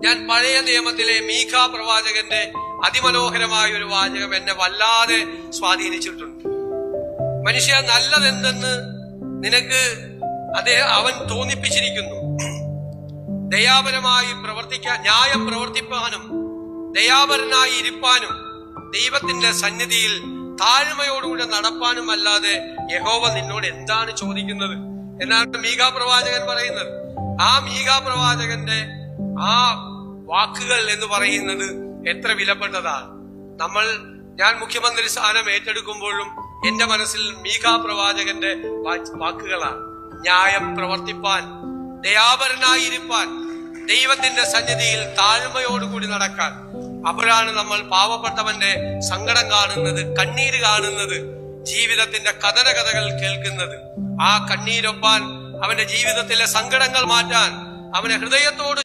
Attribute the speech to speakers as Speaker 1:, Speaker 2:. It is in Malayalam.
Speaker 1: ഞാൻ പഴയ നിയമത്തിലെ മീഖാ പ്രവാചകന്റെ അതിമനോഹരമായ ഒരു വാചകം എന്നെ വല്ലാതെ സ്വാധീനിച്ചിട്ടുണ്ട്. മനുഷ്യ, നല്ലതെന്തെന്ന് നിനക്ക് അവൻ തോന്നിപ്പിച്ചിരിക്കുന്നു. ദയാപരമായി പ്രവർത്തിക്കാൻ, ന്യായം പ്രവർത്തിപ്പാനും ദയാപരനായി ഇരിപ്പാനും ദൈവത്തിന്റെ സന്നിധിയിൽ താഴ്മയോടുകൂടെ നടപ്പാനും അല്ലാതെ യഹോവ നിന്നോട് എന്താണ് ചോദിക്കുന്നത് എന്നാണ് മീഖാ പ്രവാചകൻ പറയുന്നത്. ആ മീഖാ പ്രവാചകന്റെ ആ വാക്കുകൾ എന്ന് പറയുന്നത് എത്ര വിലപ്പെട്ടതാണ്. ഞാൻ മുഖ്യമന്ത്രി സ്ഥാനം ഏറ്റെടുക്കുമ്പോഴും എന്റെ മനസ്സിൽ മീഖാ പ്രവാചകന്റെ വാക്കുകളാണ്. ന്യായം പ്രവർത്തിപ്പാൻ, ദയാപരനായിരിക്കാൻ, ദൈവത്തിന്റെ സന്നിധിയിൽ താഴ്മയോടുകൂടി നടക്കാൻ. അപ്പോഴാണ് നമ്മൾ പാവപ്പെട്ടവന്റെ സങ്കടം കാണുന്നത്, കണ്ണീര് കാണുന്നത്, ജീവിതത്തിന്റെ കഥകൾ കേൾക്കുന്നത്. ആ കണ്ണീരൊപ്പാൻ, അവന്റെ ജീവിതത്തിലെ സങ്കടങ്ങൾ മാറ്റാൻ, അവന്റെ ഹൃദയത്തോട്